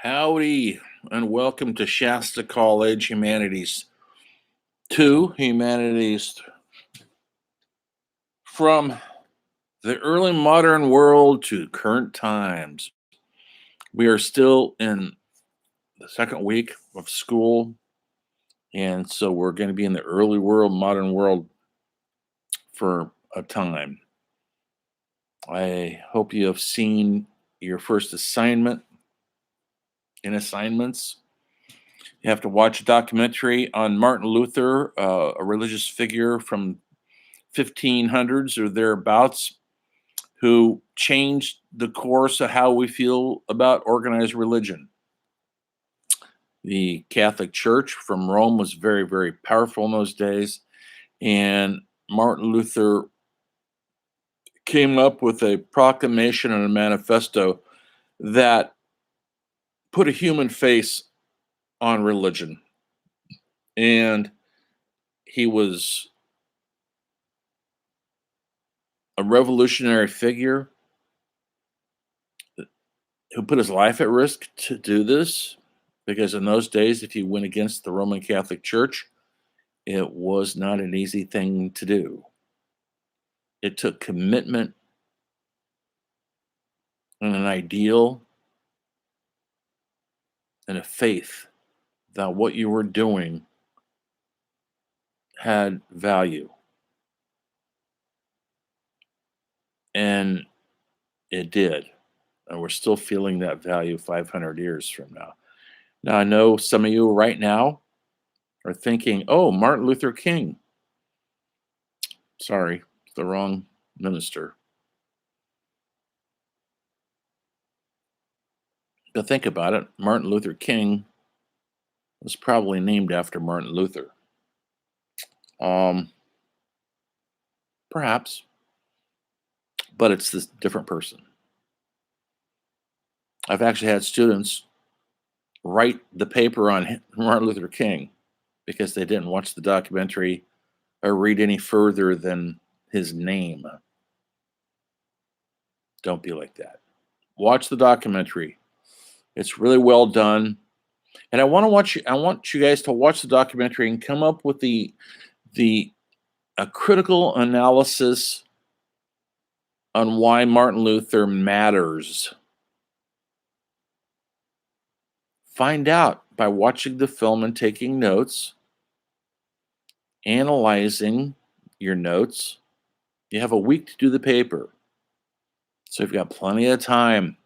Howdy, and welcome to Shasta College Humanities 2, Humanities from the early modern world to current times. We are still in the second week of school, and so we're going to be in the early world, modern world for a time. I hope you have seen your first assignment in assignments. You have to watch a documentary on Martin Luther, a religious figure from 1500s or thereabouts, who changed the course of how we feel about organized religion. The Catholic Church from Rome was very, very powerful in those days, and Martin Luther came up with a proclamation and a manifesto that put a human face on religion. And he was a revolutionary figure who put his life at risk to do this, because in those days, if you went against the Roman Catholic Church, it was not an easy thing to do. It took commitment and an ideal and a faith that what you were doing had value. And it did. And we're still feeling that value 500 years from now. Now, I know some of you right now are thinking, oh, Martin Luther King. Sorry, the wrong minister. But think about it. Martin Luther King was probably named after Martin Luther. Perhaps, but it's this different person. I've actually had students write the paper on Martin Luther King because they didn't watch the documentary or read any further than his name. Don't be like that. Watch the documentary. It's really well done. And I want you guys to watch the documentary and come up with a critical analysis on why Martin Luther matters. Find out by watching the film and taking notes, analyzing your notes. You have a week to do the paper, so you've got plenty of time.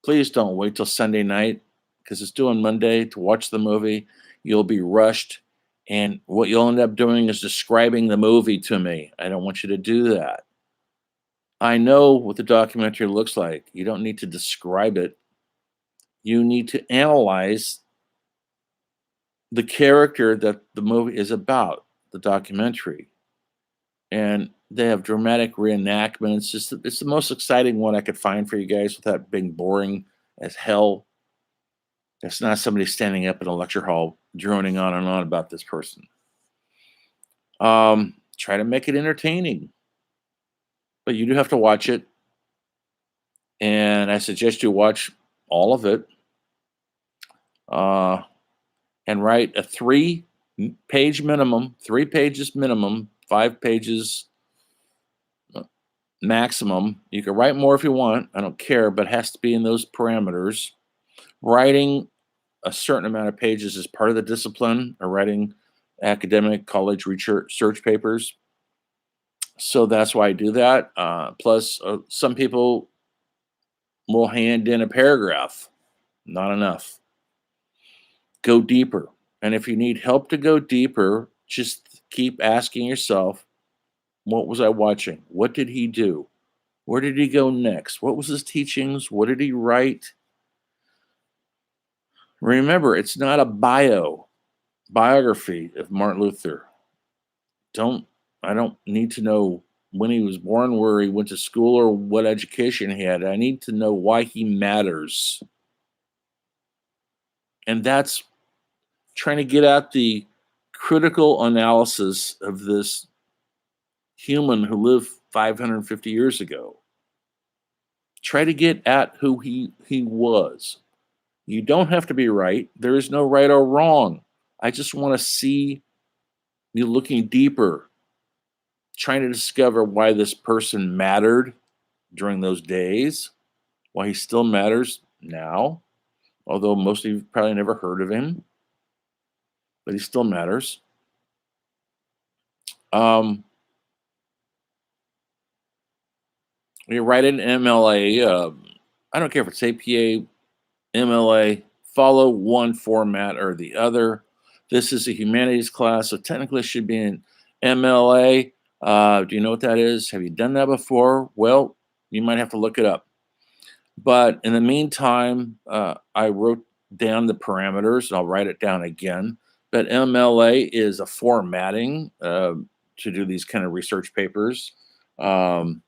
Please don't wait till Sunday night, because it's due on Monday to watch the movie. You'll be rushed, and what you'll end up doing is describing the movie to me. I don't want you to do that. I know what the documentary looks like. You don't need to describe it. You need to analyze the character that the movie is about, the documentary. And they have dramatic reenactments. It's the most exciting one I could find for you guys without being boring as hell. It's not somebody standing up in a lecture hall droning on and on about this person. Try to make it entertaining, but you do have to watch it. And I suggest you watch all of it. And write a 3-page minimum, 3 pages minimum, 5 pages maximum. You can write more if you want. I don't care, but it has to be in those parameters. Writing a certain amount of pages is part of the discipline of writing academic college research papers. So that's why I do that. Plus, some people will hand in a paragraph. Not enough. Go deeper. And if you need help to go deeper, just keep asking yourself, what was I watching? What did he do? Where did he go next? What was his teachings? What did he write? Remember, it's not a biography of Martin Luther. I don't need to know when he was born, where he went to school, or what education he had. I need to know why he matters. And that's trying to get at the critical analysis of this human who lived 550 years ago. Try to get at who he was. You don't have to be right. There is no right or wrong. I just want to see you looking deeper, trying to discover why this person mattered during those days, why he still matters now, although most of you probably never heard of him, but he still matters. Um, you write an MLA. I don't care if it's APA, MLA. Follow one format or the other. This is a humanities class, so technically it should be an MLA. Do you know what that is? Have you done that before? Well, you might have to look it up. But in the meantime, I wrote down the parameters, and I'll write it down again. But MLA is a formatting to do these kind of research papers. Um,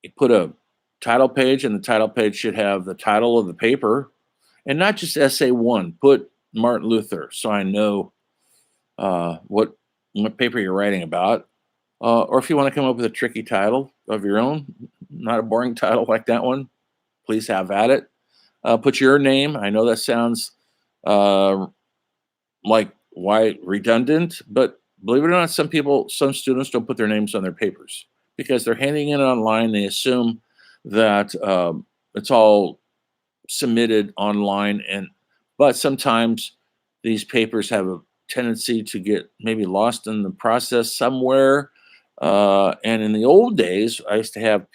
you put a title page, and the title page should have the title of the paper, and not just essay one. Put Martin Luther, so I know what paper you're writing about. Or if you want to come up with a tricky title of your own, not a boring title like that one, please have at it. Put your name. I know that sounds uh, like why redundant, but believe it or not, some students don't put their names on their papers because they're handing it online. They assume that it's all submitted online, but sometimes these papers have a tendency to get maybe lost in the process somewhere. And in the old days, I used to have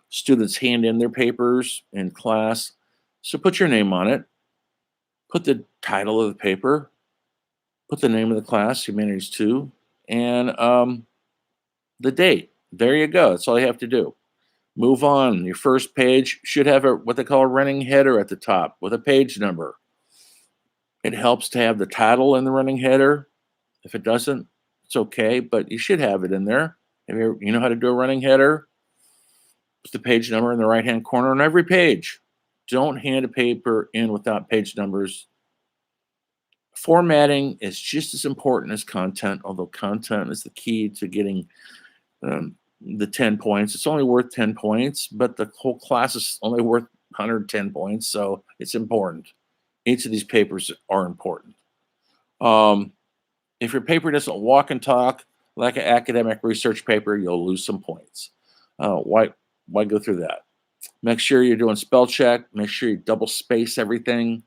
students hand in their papers in class. So put your name on it, put the title of the paper, put the name of the class, Humanities 2, and the date. There you go. That's all you have to do. Move on. Your first page should have what they call a running header at the top with a page number. It helps to have the title in the running header. If it doesn't, it's okay, but you should have it in there. You know how to do a running header? Put the page number in the right-hand corner on every page. Don't hand a paper in without page numbers. Formatting is just as important as content, although content is the key to getting the 10 points. It's only worth 10 points, but the whole class is only worth 110 points, so it's important. Each of these papers are important. If your paper doesn't walk and talk like an academic research paper, you'll lose some points. Why go through that? Make sure you're doing spell check. Make sure you double space everything.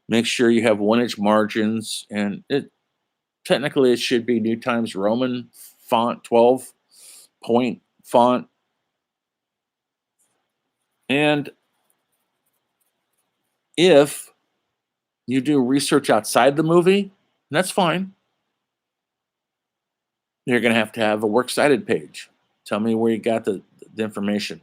Make sure you have 1-inch margins, and technically it should be New Times Roman font, 12-point font. And if you do research outside the movie, that's fine. You're going to have a works cited page. Tell me where you got the information.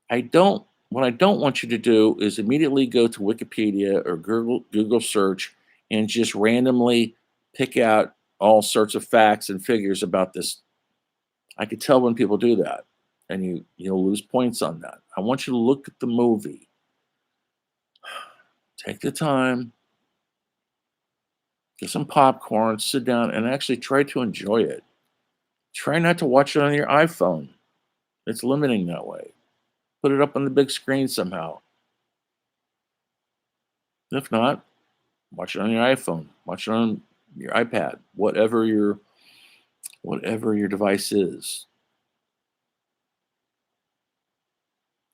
What I don't want you to do is immediately go to Wikipedia or Google search and just randomly pick out all sorts of facts and figures about this. I could tell when people do that, and you'll lose points on that. I want you to look at the movie. Take the time, get some popcorn, sit down, and actually try to enjoy it. Try not to watch it on your iPhone. It's limiting that way. Put it up on the big screen somehow. If not, watch it on your iPhone. Watch it on your iPad. Whatever your device is.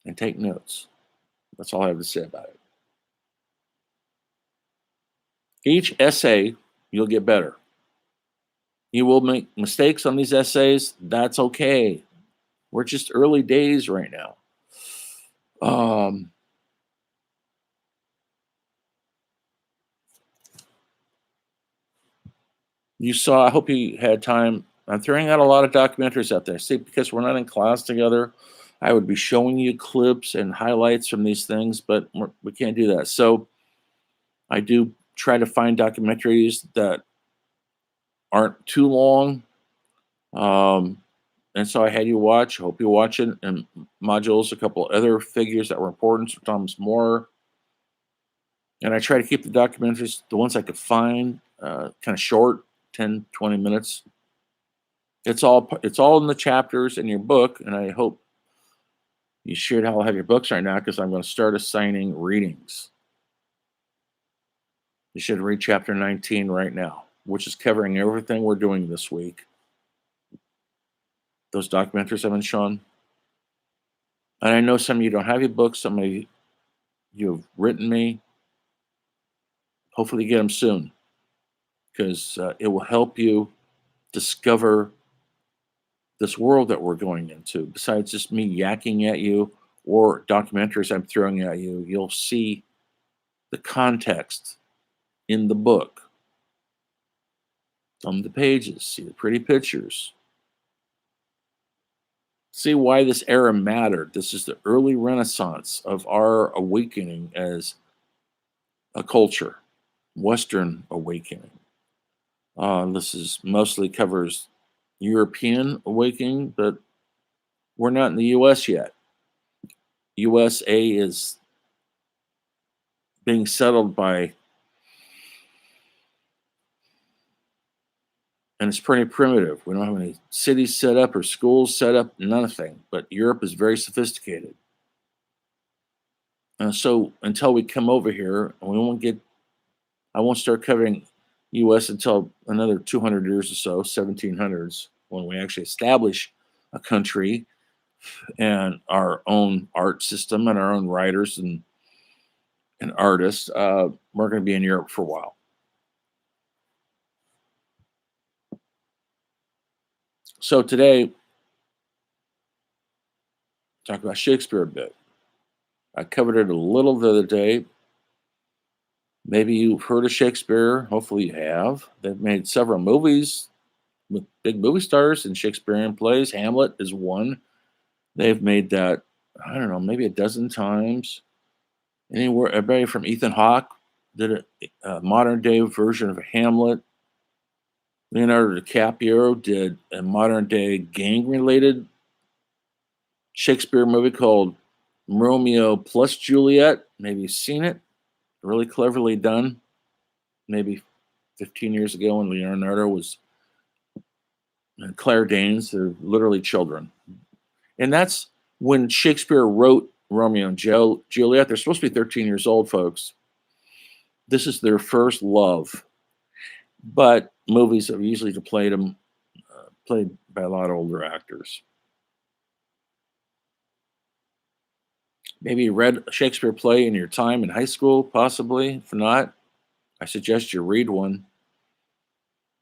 And take notes. That's all I have to say about it. Each essay, you'll get better. You will make mistakes on these essays. That's okay. We're just early days right now. I hope you had time. I'm throwing out a lot of documentaries out there. See, because we're not in class together, I would be showing you clips and highlights from these things, but we can't do that. So I do try to find documentaries that aren't too long. And so I had you watch. Hope you watch it. And modules, a couple other figures that were important. So Thomas More. And I try to keep the documentaries, the ones I could find, kind of short, 10, 20 minutes. It's all in the chapters in your book, and I hope You should all have your books right now because I'm going to start assigning readings. You should read chapter 19 right now, which is covering everything we're doing this week. Those documentaries I've been shown. And I know some of you don't have your books. Some of you have written me. Hopefully you get them soon because it will help you discover this world that we're going into. Besides just me yakking at you or documentaries I'm throwing at you, you'll see the context in the book. On the pages, see the pretty pictures. See why this era mattered. This is the early renaissance of our awakening as a culture, Western awakening. This is mostly covers European awakening, but we're not in the U.S. yet. USA is being settled by, and it's pretty primitive. We don't have any cities set up or schools set up, nothing. But Europe is very sophisticated. And so until we come over here, I won't start covering U.S. until another 200 years or so, 1700s, when we actually establish a country and our own art system and our own writers and artists. We're going to be in Europe for a while. So today, talk about Shakespeare a bit. I covered it a little the other day. Maybe you've heard of Shakespeare. Hopefully you have. They've made several movies with big movie stars in Shakespearean plays. Hamlet is one. They've made that, I don't know, maybe a dozen times. Everybody from Ethan Hawke did a modern day version of Hamlet. Leonardo DiCaprio did a modern day gang related Shakespeare movie called Romeo plus Juliet. Maybe you've seen it. Really cleverly done. Maybe 15 years ago when Leonardo was and Claire Danes, they're literally children. And that's when Shakespeare wrote Romeo and Juliet. They're supposed to be 13 years old, folks. This is their first love. But movies have usually played by a lot of older actors. Maybe you read a Shakespeare play in your time in high school, possibly. If not, I suggest you read one.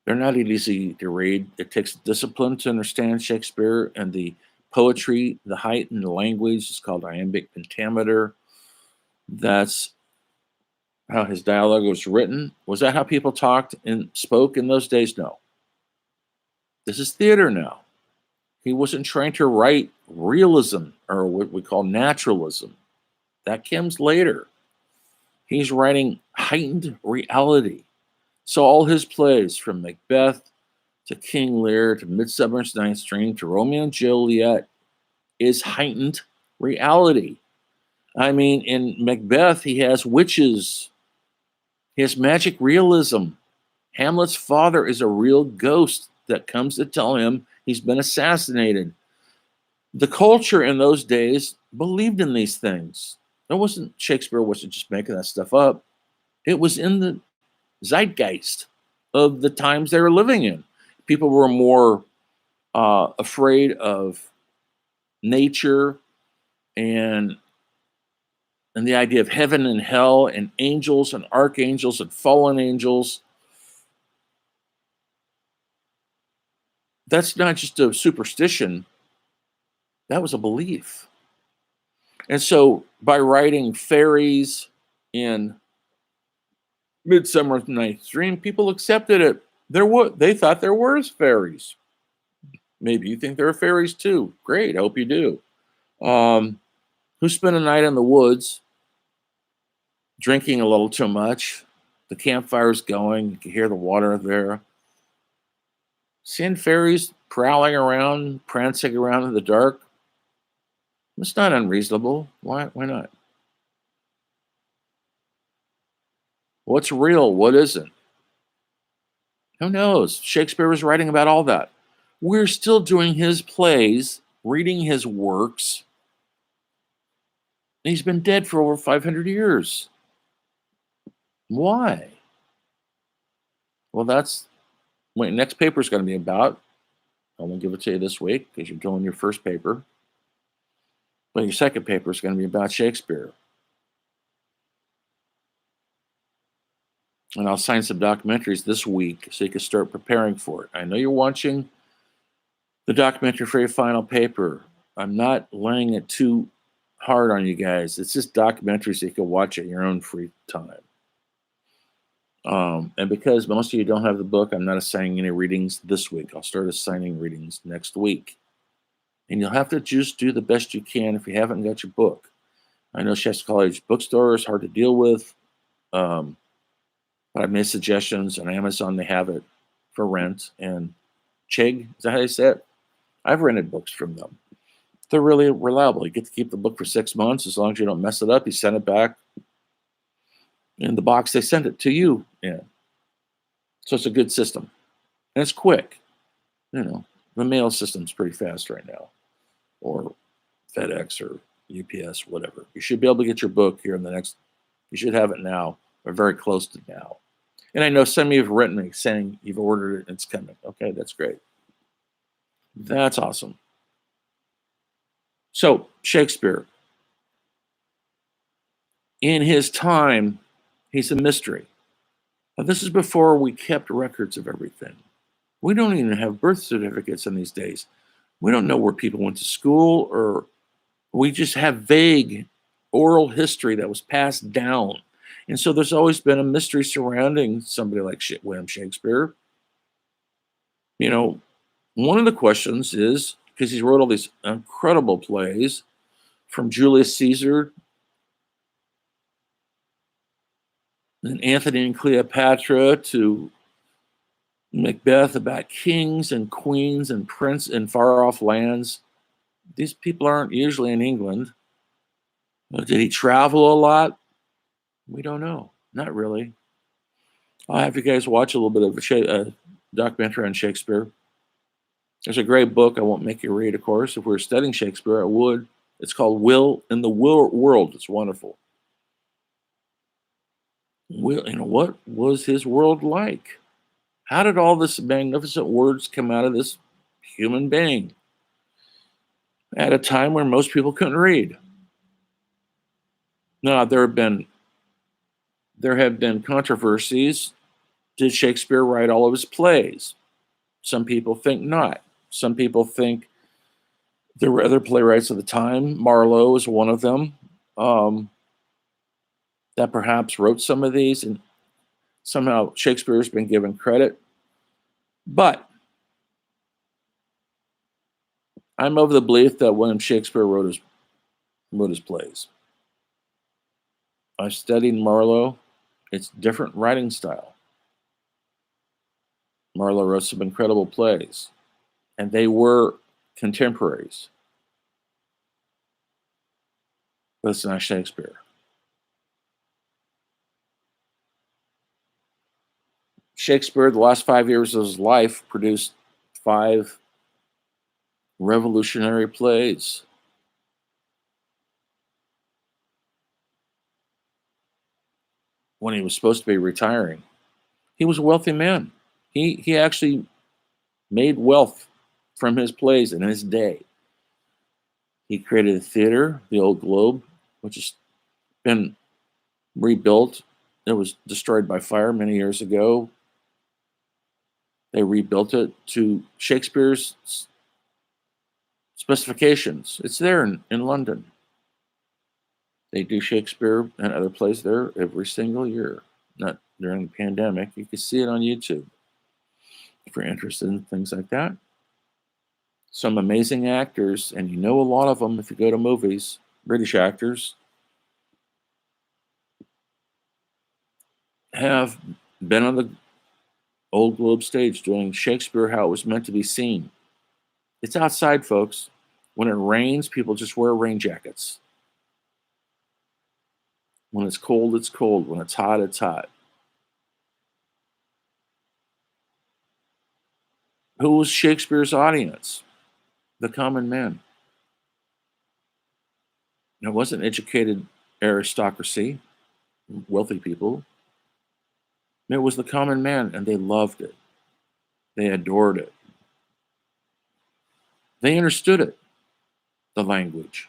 They're not easy to read. It takes discipline to understand Shakespeare and the poetry, the height and the language. It's called iambic pentameter. That's how his dialogue was written. Was that how people talked and spoke in those days? No. This is theater now. He wasn't trying to write realism or what we call naturalism. That comes later. He's writing heightened reality. So all his plays, from Macbeth to King Lear to Midsummer's Night's Dream to Romeo and Juliet, is heightened reality. I mean, in Macbeth, he has witches. He has magic realism. Hamlet's father is a real ghost that comes to tell him he's been assassinated. The culture in those days believed in these things. Shakespeare wasn't just making that stuff up. It was in the zeitgeist of the times they were living in. People were more afraid of nature and the idea of heaven and hell and angels and archangels and fallen angels. That's not just a superstition. That was a belief. And so by writing fairies in Midsummer Night's Dream, people accepted it. They thought there were fairies. Maybe you think there are fairies too. Great, I hope you do. Who spent a night in the woods, drinking a little too much? The campfire's going. You can hear the water there. Seeing fairies prowling around, prancing around in the dark. It's not unreasonable. Why not? What's real? What isn't? Who knows? Shakespeare was writing about all that. We're still doing his plays, reading his works, And he's been dead for over 500 years. Why? Well, that's what your next paper is going to be about. I won't give it to you this week because you're doing your first paper. But your second paper is going to be about Shakespeare. And I'll sign some documentaries this week so you can start preparing for it. I know you're watching the documentary for your final paper. I'm not laying it too hard on you guys. It's just documentaries so you can watch at your own free time. And because most of you don't have the book, I'm not assigning any readings this week. I'll start assigning readings next week. And you'll have to just do the best you can if you haven't got your book. I know Shasta College bookstore is hard to deal with, but I've made suggestions. On Amazon, they have it for rent. And Chegg, is that how you say it? I've rented books from them. They're really reliable. You get to keep the book for 6 months. As long as you don't mess it up, you send it back in the box they send it to you in. So it's a good system. And it's quick. The mail system's pretty fast right now. Or FedEx or UPS, whatever. You should be able to get your book here in the next, you should have it now, or very close to now. And I know some of you have written me saying you've ordered it and it's coming. Okay, that's great. That's awesome. So, Shakespeare, in his time, he's a mystery. Now, this is before we kept records of everything. We don't even have birth certificates in these days. We don't know where people went to school, or we just have vague oral history that was passed down. And so there's always been a mystery surrounding somebody like William Shakespeare. One of the questions is, because he wrote all these incredible plays, from Julius Caesar and Antony and Cleopatra to Macbeth, about kings and queens and prince in far off lands. These people aren't usually in England. Did he travel a lot? We don't know. Not really. I'll have you guys watch a little bit of a documentary on Shakespeare. There's a great book I won't make you read, of course. If we were studying Shakespeare, I would. It's called Will in the World. It's wonderful. What was his world like? How did all this magnificent words come out of this human being at a time where most people couldn't read? Now, there have been controversies. Did Shakespeare write all of his plays? Some people think not. Some people think there were other playwrights of the time. Marlowe is one of them, that perhaps wrote some of these, and somehow Shakespeare has been given credit. But I'm of the belief that William Shakespeare wrote his plays. I studied Marlowe. It's different writing style. Marlowe wrote some incredible plays, and they were contemporaries. But it's not Shakespeare. Shakespeare, the last 5 years of his life, produced 5 revolutionary plays. When he was supposed to be retiring, he was a wealthy man. He actually made wealth from his plays in his day. He created a theater, the Old Globe, which has been rebuilt. It was destroyed by fire many years ago. They rebuilt it to Shakespeare's specifications. It's there in London. They do Shakespeare and other plays there every single year. Not during the pandemic. You can see it on YouTube if you're interested in things like that. Some amazing actors, and you know a lot of them if you go to movies, British actors, have been on the Old Globe stage doing Shakespeare how it was meant to be seen. It's outside, folks. When it rains, people just wear rain jackets. When it's cold, it's cold. When it's hot, it's hot. Who was Shakespeare's audience? The common man. It wasn't educated aristocracy, wealthy people. It was the common man, and they loved it. They adored it. They understood it, the language.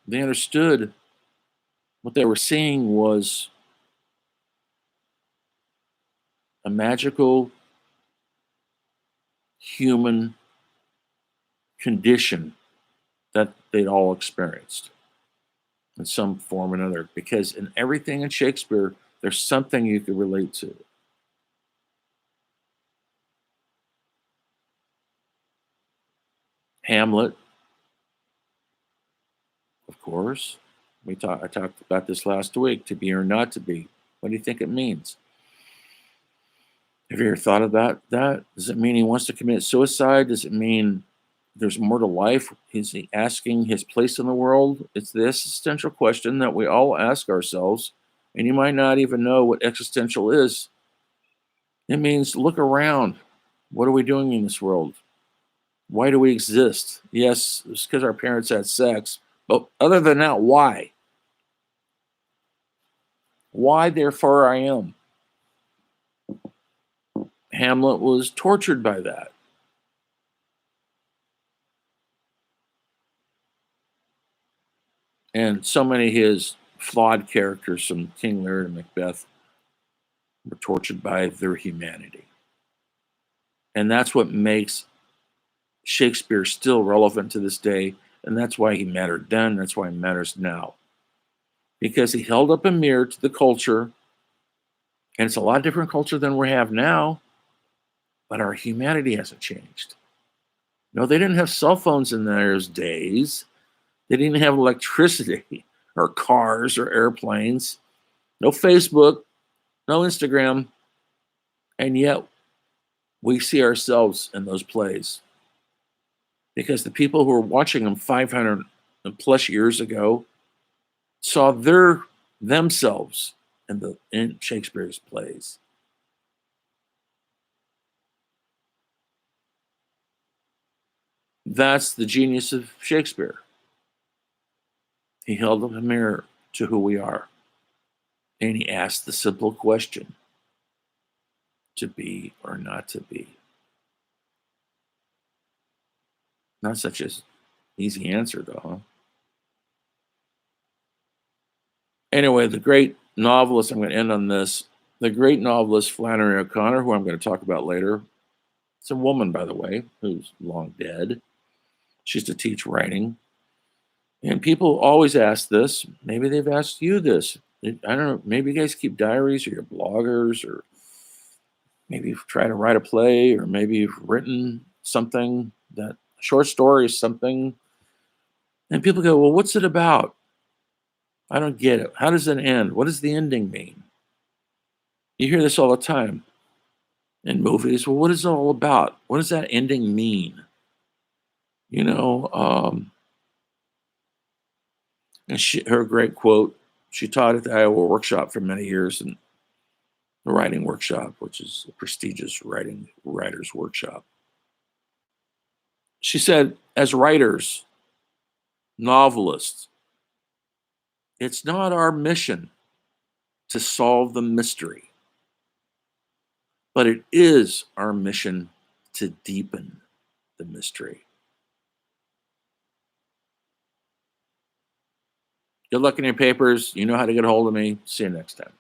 They understood what they were seeing was a magical human condition that they'd all experienced in some form or another. Because in everything in Shakespeare, there's something you could relate to. Hamlet, of course. I talked about this last week. To be or not to be. What do you think it means? Have you ever thought about that? Does it mean he wants to commit suicide? Does it mean there's more to life? Is he asking his place in the world? It's the existential question that we all ask ourselves, and you might not even know what existential is. It means look around. What are we doing in this world? Why do we exist? Yes, it's because our parents had sex, but other than that, why? Why, therefore, I am. Hamlet was tortured by that. And so many of his flawed characters from King Lear and Macbeth were tortured by their humanity. And that's what makes Shakespeare still relevant to this day. And that's why he mattered then. That's why he matters now. Because he held up a mirror to the culture. And it's a lot different culture than we have now. But our humanity hasn't changed. No, they didn't have cell phones in those days. They didn't have electricity or cars or airplanes. No Facebook, no Instagram. And yet we see ourselves in those plays because the people who were watching them 500 plus years ago saw themselves in Shakespeare's plays. That's the genius of Shakespeare. He held up a mirror to who we are, and he asked the simple question: to be or not to be. Not such an easy answer, though, huh? Anyway, the great novelist, I'm going to end on this. The great novelist Flannery O'Connor, who I'm going to talk about later, it's a woman, by the way, who's long dead. She used to teach writing. And people always ask this. Maybe they've asked you this. I don't know. Maybe you guys keep diaries or you're bloggers, or maybe you've tried to write a play, or maybe you've written something, that short story is something. And people go, well, what's it about? I don't get it. How does it end? What does the ending mean? You hear this all the time in movies. Well, what is it all about? What does that ending mean? You know, and her great quote, she taught at the Iowa Workshop for many years, and the Writing Workshop, which is a prestigious writers workshop. She said, as writers, novelists, it's not our mission to solve the mystery, but it is our mission to deepen the mystery. Good luck in your papers. You know how to get a hold of me. See you next time.